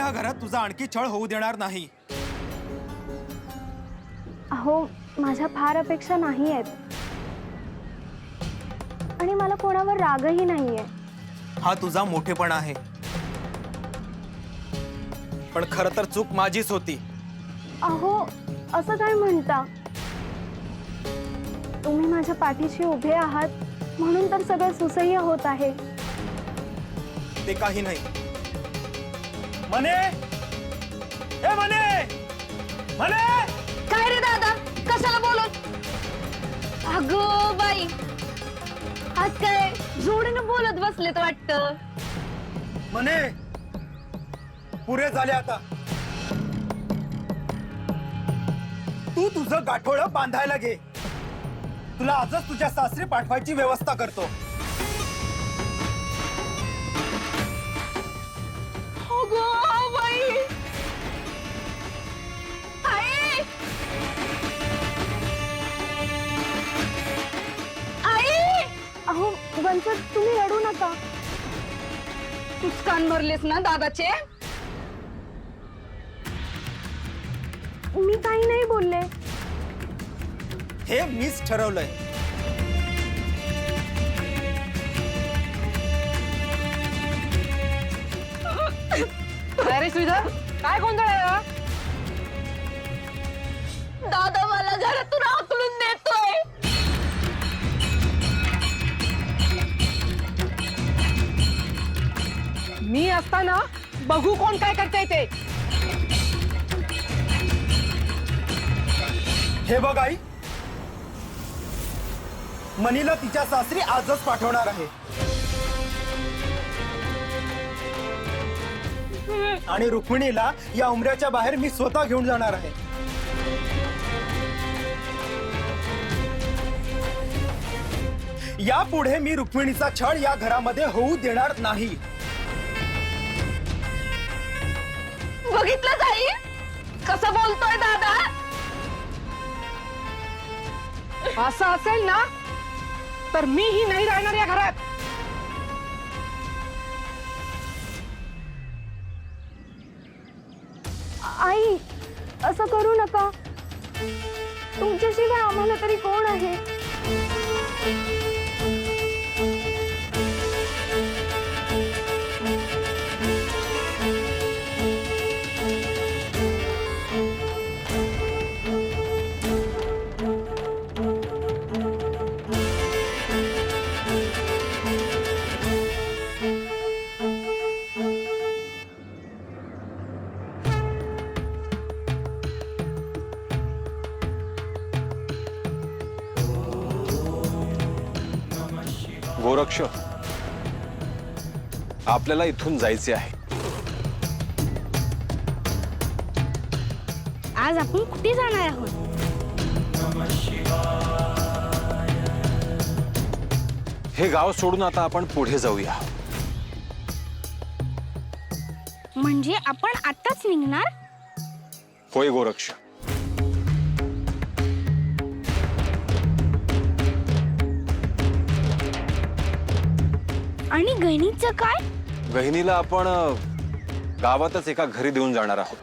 ह्या घरात तुझा आणखी छळ होऊ देणार नाही. अहो, माझ्या फार अपेक्षा नाही आहेत आणि मला कोणावर रागही नाहीये. हा तुझा मोठेपणा आहे, पण खरं तर चूक माझीच होती. अहो, असं काय म्हणता? तुम्ही माझ्या पाठीशी उभे आहात म्हणून तर सगळं सुसह्य होत आहे. ते काही नाही. मने, ए मने, मने! काय रे दादा, कशाला बोलत? अगं बाई, आज काय जोडीनं बोलत बसलेत वाटतं. मने, पुरे झाले आता. तू तुझं गाठोडं बांधायला घे. तुला आजच तुझ्या सासरी पाठवायची व्यवस्था करतो. अगं बाई, आई, आई, अहो वंचक, तुम्ही रडू नका. तूच कान भरलेस ना दादाचे? मी काही नाही बोलले. हे मीच ठरवलंय. अरे श्रीधर, काय गोंधळ आहे हा? दादा मला घरातून हाकलून देतोय. मी असताना बघू कोण काय करते ते. हे बघ आई, मनीला तिच्या सासरी आजच पाठवणार आहे आणि रुक्मिणीला या उमऱ्याच्या बाहेर मी स्वतः घेऊन जाणार आहे. यापुढे मी रुक्मिणीचा छळ या घरामध्ये होऊ देणार नाही. बघितलं जाई कसं बोलतोय दादा. असं असेल ना तर मीही नाही राहणार या घरात. आई, असं करू नका. तुमच्याशिवाय आम्हाला तरी कोण आहे? गोरक्ष, आपल्याला इथून जायचे आहे. आज आपण कुठे जाणार आहोत? हे गाव सोडून आता आपण पुढे जाऊया. म्हणजे आपण आताच निघणार? होय गोरक्ष. आणि गणितचं काय? गहिनीला आपण गावातच एका घरी देऊन जाणार आहोत.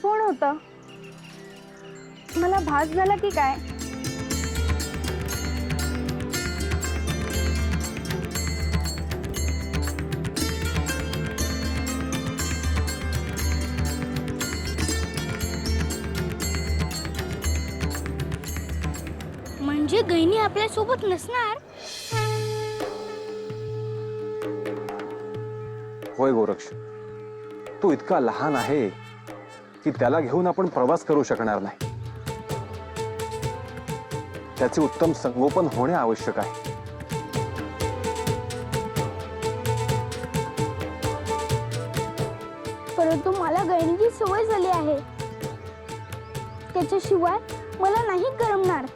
कोण होतं? मला भास झाला की काय? म्हणजे गैनी आपल्या सोबत नसणार? होय गोरक्ष, तो इतका लहान आहे की त्याला घेऊन आपण प्रवास करू शकणार नाही. त्याचे उत्तम संगोपन होणे आवश्यक आहे. परंतु मला गळणीची सवय झाली आहे. त्याच्याशिवाय मला नाही करमणार.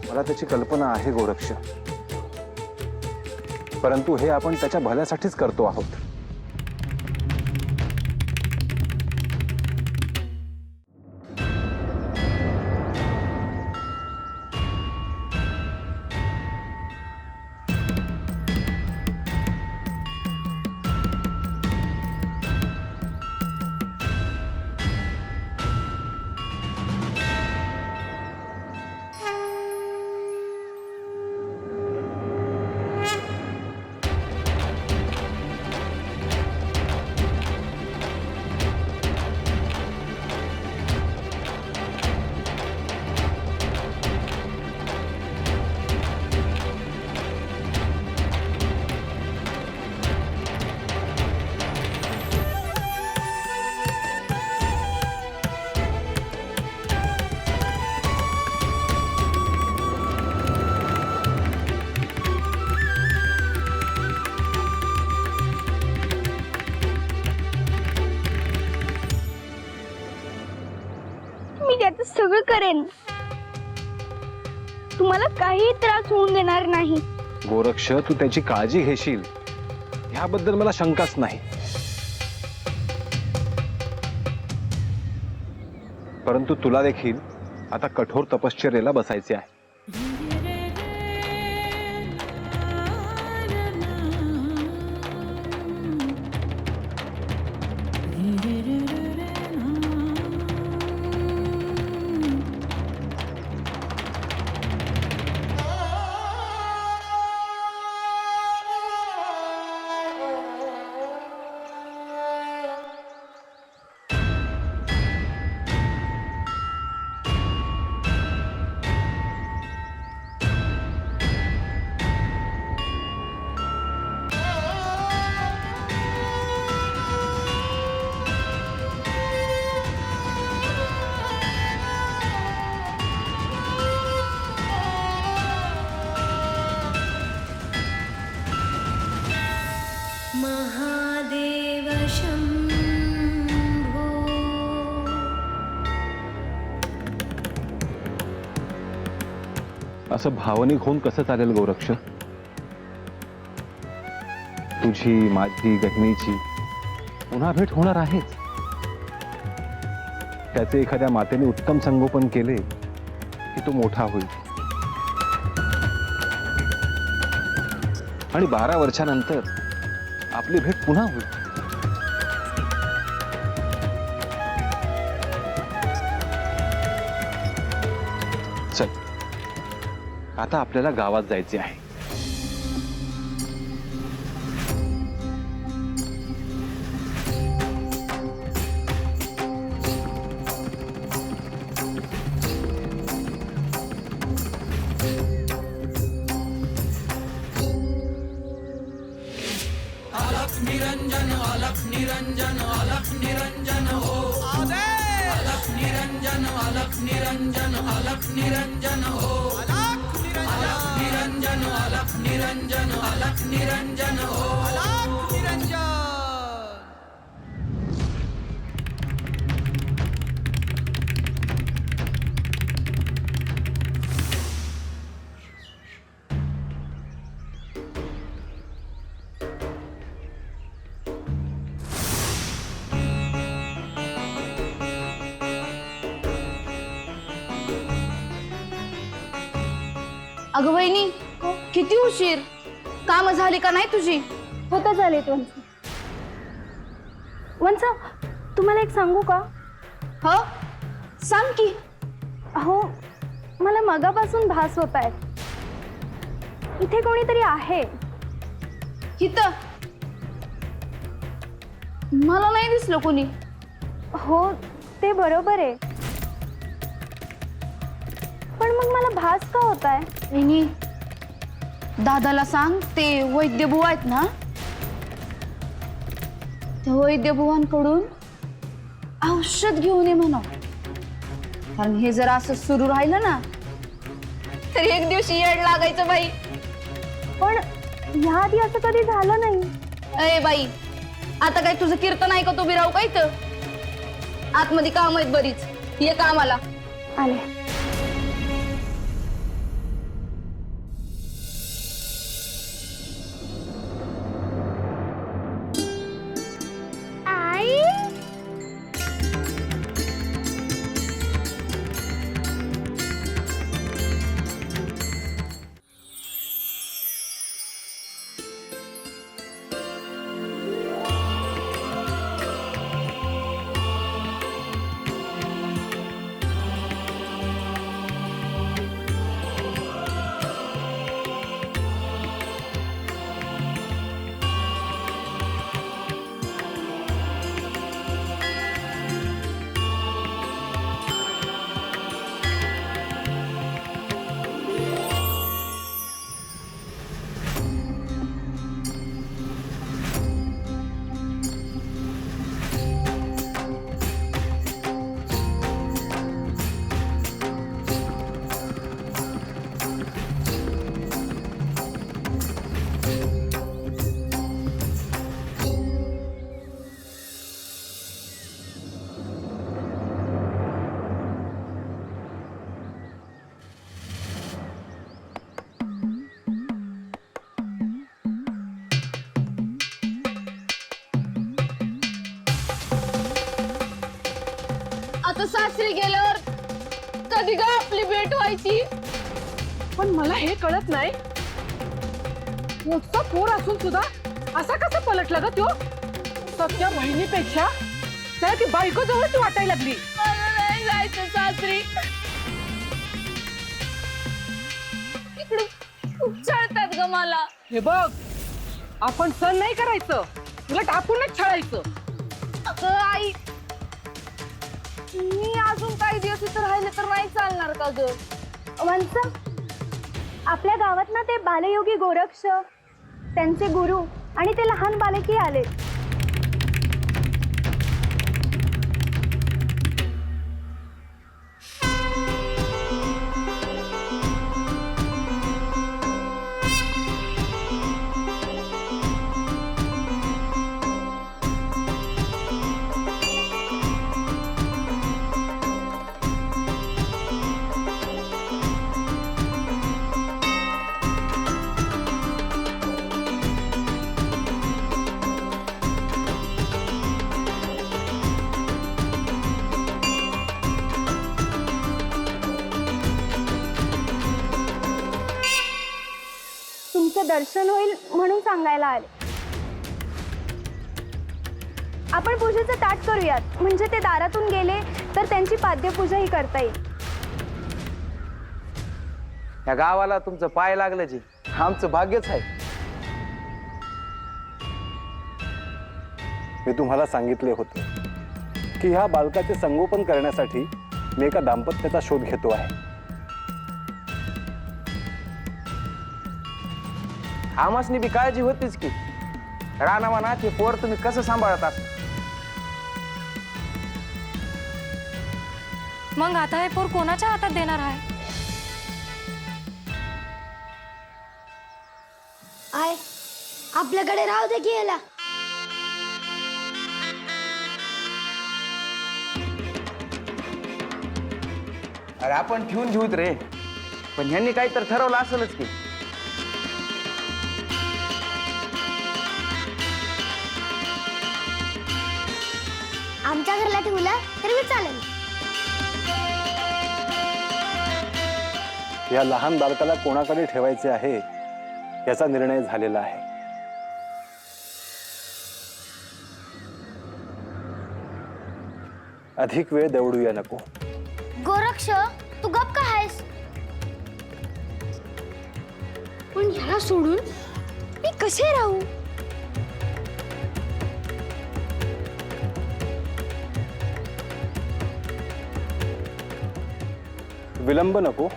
मला त्याची कल्पना आहे गोरक्ष, परंतु हे आपण त्याच्या भल्यासाठीच करतो आहोत. मी त्याचं सगळं करेन. तुम्हाला काही त्रास होऊन देणार नाही. गोरक्ष, तू त्याची काळजी घेशील ह्याबद्दल मला शंकाच नाही. परंतु तुला देखील आता कठोर तपश्चर्येला बसायचे आहे. महादेव शंभो. असं भावनिक होऊन कसं चालेल गोरक्ष? तुझी, माझी, गहिनीची पुन्हा भेट होणार आहेच. त्याचे एखाद्या मातेने उत्तम संगोपन केले की तो मोठा होईल आणि 12 वर्षानंतर आपली भेट पुन्हा होईल. चल, आता आपल्याला गावात जायचे आहे. निरंजन अलख निरंजन अलख निरंजन हो. अलख निरंजन अलख निरंजन अलख निरंजन हो. अलख निरंजन अलख निरंजन अलख निरंजन हो. अलख निरंजन. अगं वहिनी, किती उशीर? काम झाली का नाही तुझी? होतं झालेत वंश. वंश, तुम्हाला एक सांगू का? हो, सांग की. हो, मला मगापासून भास होत आहे. इथे कोणीतरी आहे. इथं मला नाही दिसलं कोणी. हो, ते बरोबर आहे. पण मग मला भास का होत आहे? वहिनी, दादाला सांग ते वैद्यबुवा आहेत ना, त्या वैद्यबुवांकडून औषध घेऊन ये म्हणा. कारण हे जर असं सुरू राहिलं ना तर एक दिवशी येड लागायचं बाई. पण ह्या आधी असं कधी झालं नाही. अय बाई, आता काय तुझं कीर्तन आहे का? तू बिराव का इथं? आतमध्ये काम आहेत बरीच, ये कामाला. आले. आई, आता सासरी गेल्यावर कधी ग आपली भेट व्हायची? पण मला हे कळत नाही, मोठा पोर असून सुद्धा असा कसा पलटला ग त्यो? सत्या बहिणीपेक्षा त्या ती बायको जवळच वाटायला लागली. मला नाही जायचं सासरी. इकडे खूप छळतात ग मला. हे बघ, आपण सण नाही करायचं, उलट आपणच छळायचं. अगं आई, मी अजून काही दिवस इथं राहिले तर नाही चालणार का ग? वंस, आपल्या गावात ना ते बालयोगी गोरक्ष, त्यांचे गुरु आणि ते लहान बालकी आले. तुमचं दर्शन होईल म्हणून सांगायला आले. आपण पूजेचं ताट करूयात, म्हणजे ते दारातून गेले तर त्यांची पाद्यपूजाही करता येईल. या गावाला तुमचं पाय लागलं जी, आमचं भाग्यच आहे. मी तुम्हाला सांगितले होते की ह्या बालकाचे संगोपन करण्यासाठी मी एका दाम्पत्याचा शोध घेतो आहे. आमासनी बी काळजी होतीच की, रानावाना ते पोर तुम्ही कसं सांभाळत असता. मग आता हे पोर कोणाच्या हातात देणार आहे? आय, आपल्याकडे राहू दे की याला. अरे आपण ठेवून घेऊत रे, पण ह्यांनी काही तर ठरवलं असेलच की. आमच्या घरला ठेवलं तरी चालेल. या लहान बालकाला कोणाकडे ठेवायचे आहे याचा निर्णय झालेला आहे. अधिक वेळ दवडूया नको. गोरक्ष, तू गप का आहेस? पण ह्याला सोडून मी कसे राहू? विलंब नको,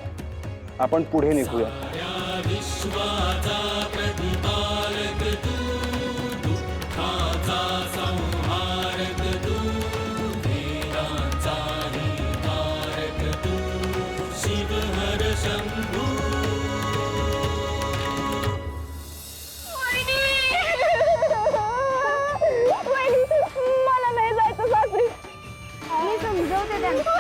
आपण पुढे निघूया. विश्वाचा प्रतिपालक तू दुःखाचा संहारक तू वेदांचाही तारक तू शिव हर शंभू मला नाही जायचं सासरी. मी समजवते त्यांना.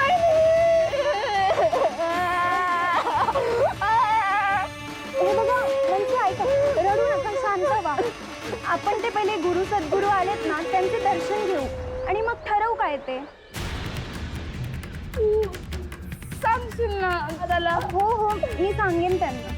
हे बघा म्हणजे ऐका, रडू नका, शांत व्हा. आपण ते पहिले गुरु सद्गुरू आलेत ना, त्यांचे दर्शन घेऊ आणि मग ठरवू काय ते. सांगशील ना दादाला? हो हो, मी सांगेन त्यांना.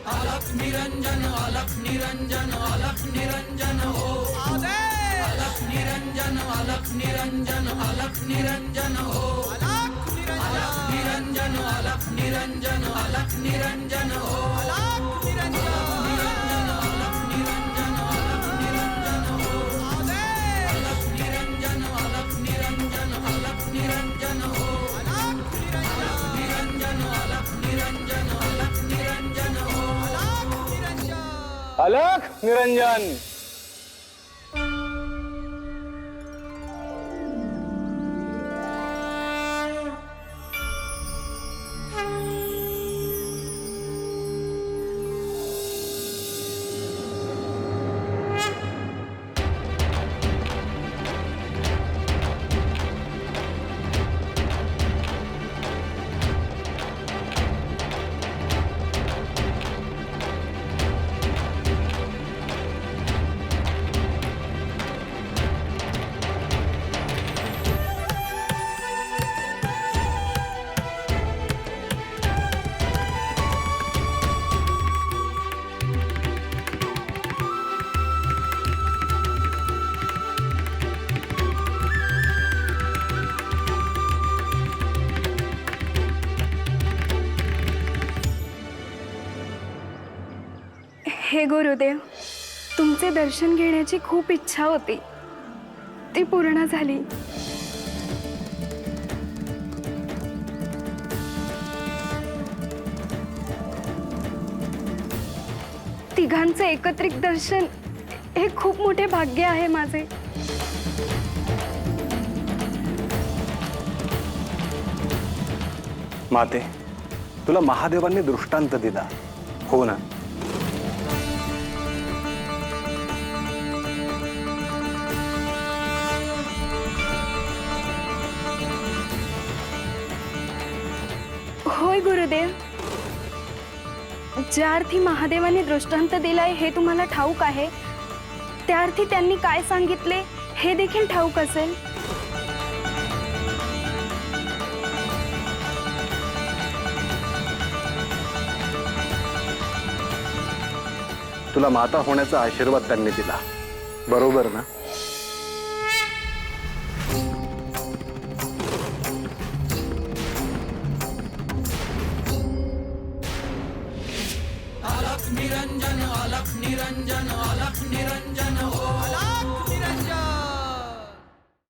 अलख निरंजन अलख निरंजन अलख निरंजन हो अलख निरंजन अलख निरंजन अलख निरंजन हो अलख निरंजन अलख निरंजन अलख निरंजन हो अलख निरंजन अलख निरंजन अलख निरंजन हो अलख निरंजन अलख निरंजन अलख निरंजन हो अलख निरंजन अलख निरंजन अलख निरंजन हो अलख निरंजन. हे गुरुदेव, तुमचे दर्शन घेण्याची खूप इच्छा होती, ती पूर्ण झाली. तिघांचं एकत्रित दर्शन हे खूप मोठे भाग्य आहे माझे. माते, तुला महादेवांनी दृष्टांत दिला हो ना? होय गुरुदेव, ज्या अर्थी महादेवांनी दृष्टांत दिलाय हे तुम्हाला ठाऊक आहे, त्या अर्थी त्यांनी काय सांगितले हे देखील ठाऊक असेल. तुला माता होण्याचा आशीर्वाद त्यांनी दिला, बरोबर ना? अलख निरंजन अलख निरंजन अलख निरंजन